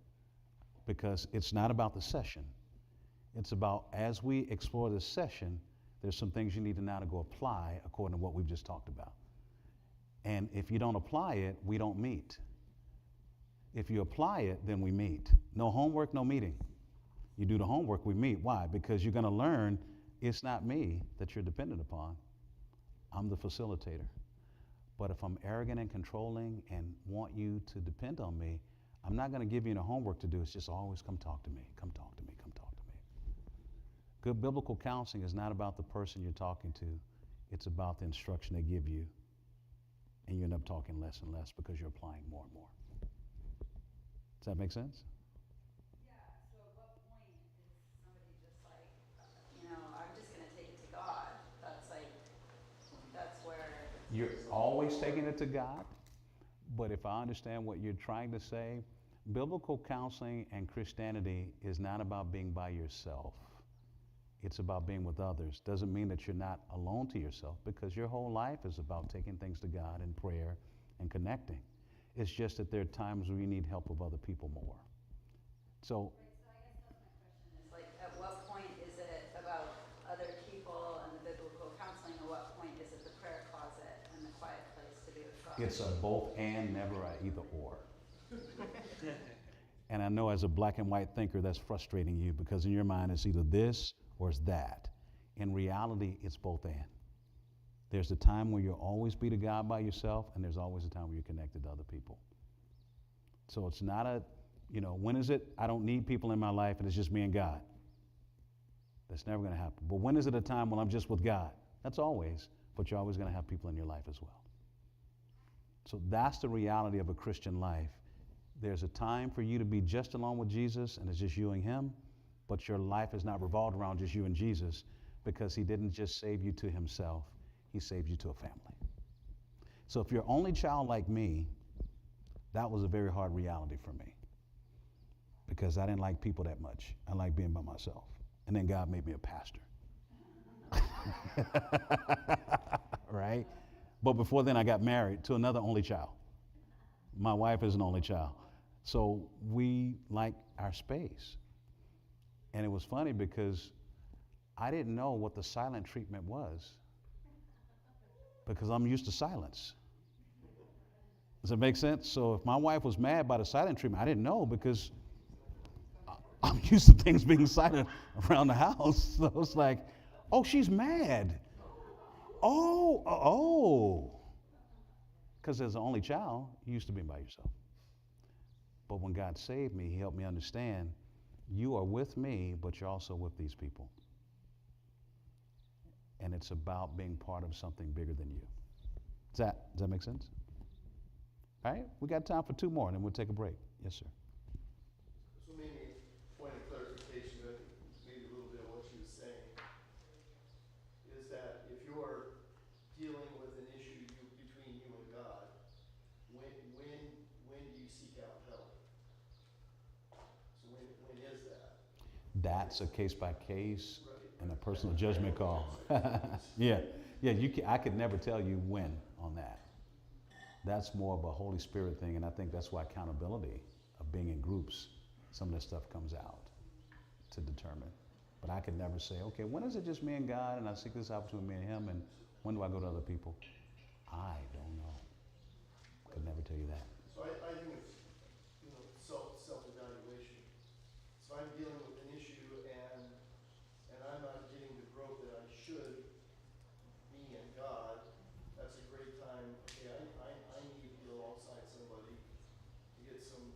because it's not about the session. It's about, as we explore this session, there's some things you need to now to go apply according to what we've just talked about. And if you don't apply it, we don't meet. If you apply it, then we meet. No homework, no meeting. You do the homework, we meet. Why? Because you're going to learn it's not me that you're dependent upon. I'm the facilitator. But if I'm arrogant and controlling and want you to depend on me, I'm not going to give you any homework to do. It's just always come talk to me, come talk to me, come talk to me. Good biblical counseling is not about the person you're talking to. It's about the instruction they give you. And you end up talking less and less because you're applying more and more. Does that make sense? You're always taking it to God. But if I understand what you're trying to say, biblical counseling and Christianity is not about being by yourself. It's about being with others. Doesn't mean that you're not alone to yourself, because your whole life is about taking things to God in prayer and connecting. It's just that there are times where you need help with other people more. So, right, so I guess that's my question is, like, at what point is it about other people and the biblical counseling? At what point is it the prayer closet and the quiet place to be with God? it's a both and, never a either or. And I know as a black and white thinker, that's frustrating you, because in your mind it's either this or it's that. In reality, it's both and. There's a time where you'll always be to God by yourself, and there's always a time where you're connected to other people. So it's not a, when is it I don't need people in my life and it's just me and God? That's never going to happen. But when is it a time when I'm just with God? That's always, but you're always going to have people in your life as well. So that's the reality of a Christian life. There's a time for you to be just alone with Jesus, and it's just you and him, but your life is not revolved around just you and Jesus, because he didn't just save you to himself, he saved you to a family. So if you're only child like me, that was a very hard reality for me, because I didn't like people that much. I liked being by myself. And then God made me a pastor. Right? But before then, I got married to another only child. My wife is an only child. So we like our space. And it was funny because I didn't know what the silent treatment was, because I'm used to silence. Does that make sense? So if my wife was mad by the silent treatment, I didn't know, because I'm used to things being silent around the house. So it's like, oh, she's mad. Oh. Because as the only child, you used to be by yourself. But when God saved me, he helped me understand, you are with me, but you're also with these people. And it's about being part of something bigger than you. Does that make sense? All right, we got time for 2 more, and then we'll take a break. Yes, sir. So maybe a point of clarification, maybe a little bit of what she was saying, is that if you're dealing with an issue between you and God, when do you seek out help? So when is that? That's a case by case and a personal Right. judgment call. Yeah. I could never tell you when on that. That's more of a Holy Spirit thing, and I think that's why accountability of being in groups, some of this stuff comes out to determine. But I could never say, okay, when is it just me and God, and I seek this out between me and him, and when do I go to other people? I don't know. Could never tell you that. So I think it's self-evaluation. So I'm dealing with an issue and I'm not getting the growth that I should, me and God. That's a great time. Okay, I need to go alongside somebody to get some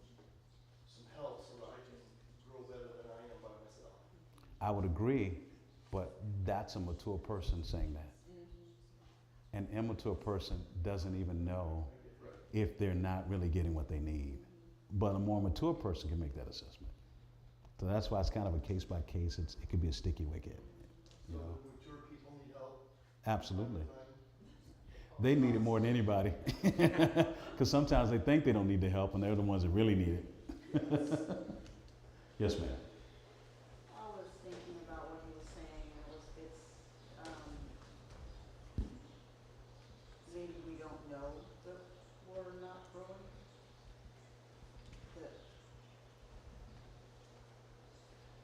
help so that I can grow better than I am by myself. I would agree, but that's a mature person saying that. An immature person doesn't even know if they're not really getting what they need. But a more mature person can make that assessment. So that's why it's kind of a case by case. It could be a sticky wicket. So mature people need help. Absolutely. They need it more than anybody. Because sometimes they think they don't need the help, and they're the ones that really need it. Yes, ma'am. I was thinking about what he was saying, and maybe we don't know that we're not growing.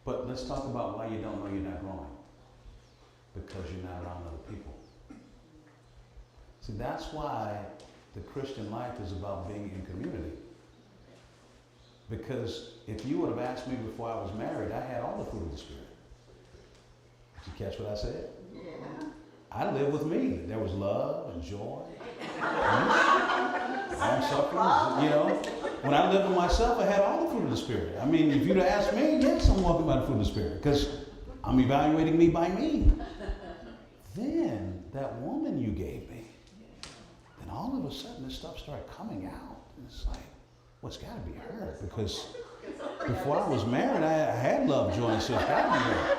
But let's talk about why you don't know you're not growing. Because you're not around other people. See, that's why the Christian life is about being in community. Because if you would have asked me before I was married, I had all the fruit of the Spirit. Did you catch what I said? Yeah. I lived with me. There was love and joy, long-suffering. When I lived with myself, I had all the fruit of the Spirit. I mean, if you'd have asked me, yes, I'm walking by the fruit of the Spirit, because I'm evaluating me by me. Then that woman you gave me, then all of a sudden this stuff started coming out. And it's like, well, it's got to be her, because before I was married, I had love, joy, and self-happiness.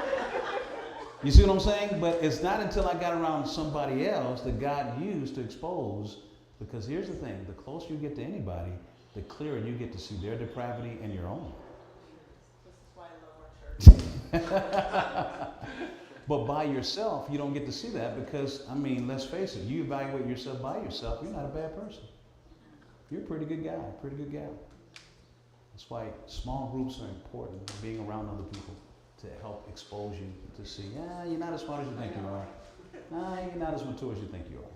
You see what I'm saying? But it's not until I got around somebody else that God used to expose. Because here's the thing, the closer you get to anybody, the clearer you get to see their depravity and your own. This is why I love our church. But by yourself, you don't get to see that because, I mean, let's face it, you evaluate yourself by yourself, you're not a bad person. You're a pretty good guy, pretty good gal. That's why small groups are important, being around other people to help expose you to see, you're not as smart as you think you are. You're not as mature as you think you are.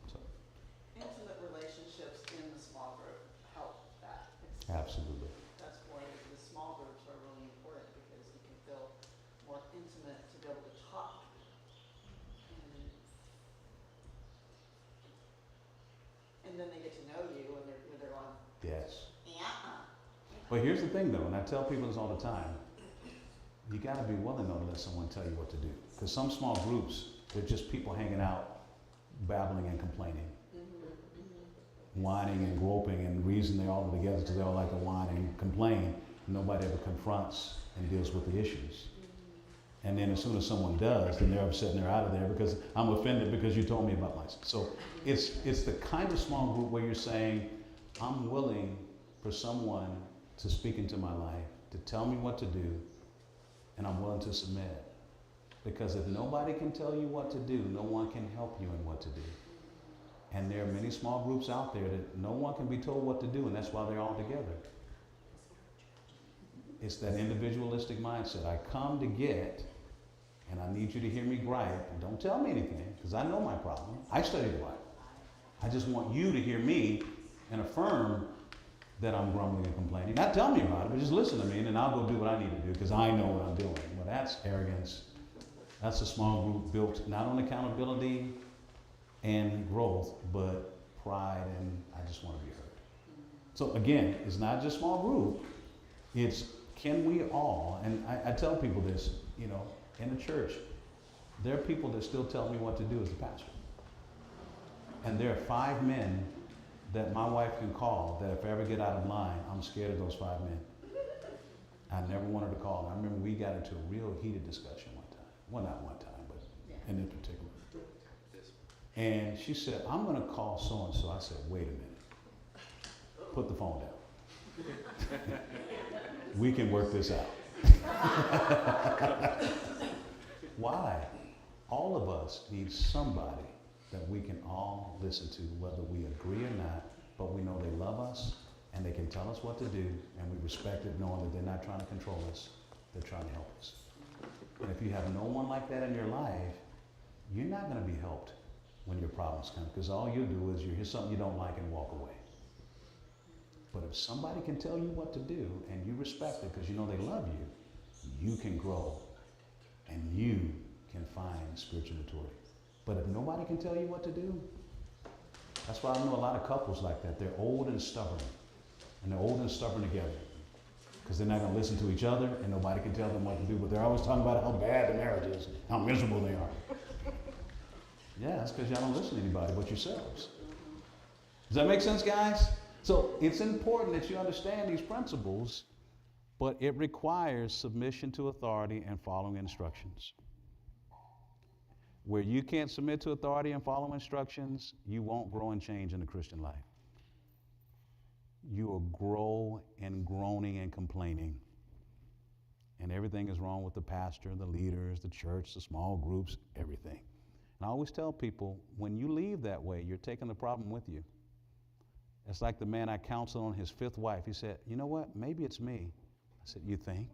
So. Intimate relationships in the small group help that. Absolutely. That's why the small groups are really important because you can feel more intimate to be able to talk. And then they get to know you and they're going, Yes. yeah. But here's the thing though, and I tell people this all the time, you got to be willing though to let someone tell you what to do. Because some small groups, they're just people hanging out, babbling and complaining, whining and groping, and the reason they all are together is because they all like to whine and complain. Nobody ever confronts and deals with the issues. And then as soon as someone does, then they're upset and they're out of there because I'm offended because you told me about myself. So it's the kind of small group where you're saying, I'm willing for someone to speak into my life, to tell me what to do, and I'm willing to submit. Because if nobody can tell you what to do, no one can help you in what to do. And there are many small groups out there that no one can be told what to do, and that's why they're all together. It's that individualistic mindset. I come to get, and I need you to hear me gripe, and don't tell me anything, because I know my problem. I studied the Bible. I just want you to hear me and affirm that I'm grumbling and complaining. Not tell me about it, but just listen to me, and then I'll go do what I need to do, because I know what I'm doing. Well, that's arrogance. That's a small group built not on accountability and growth, but pride and I just want to be heard. So again, it's not just small group. It's can we all, and I tell people this, in the church, there are people that still tell me what to do as the pastor. And there are 5 men that my wife can call that if I ever get out of line, I'm scared of those 5 men. I never wanted to call them. I remember we got into a real heated discussion one time. Well, not one time, but in this particular. And she said, I'm going to call so-and-so. I said, wait a minute. Put the phone down. We can work this out. Why? All of us need somebody that we can all listen to, whether we agree or not, but we know they love us and they can tell us what to do, and we respect it knowing that they're not trying to control us, they're trying to help us. And if you have no one like that in your life, you're not going to be helped when your problems come, because all you'll do is you hear something you don't like and walk away. But if somebody can tell you what to do and you respect it because you know they love you, you can grow and you can find spiritual maturity. But if nobody can tell you what to do, that's why I know a lot of couples like that. They're old and stubborn, and they're old and stubborn together because they're not going to listen to each other and nobody can tell them what to do, but they're always talking about how bad the marriage is, how miserable they are. Yeah, that's because y'all don't listen to anybody but yourselves. Does that make sense, guys? So it's important that you understand these principles, but it requires submission to authority and following instructions. Where you can't submit to authority and follow instructions, you won't grow and change in the Christian life. You will grow in groaning and complaining. And everything is wrong with the pastor, the leaders, the church, the small groups, everything. And I always tell people, when you leave that way, you're taking the problem with you. It's like the man I counseled on his 5th wife. He said, you know what? Maybe it's me. I said, you think?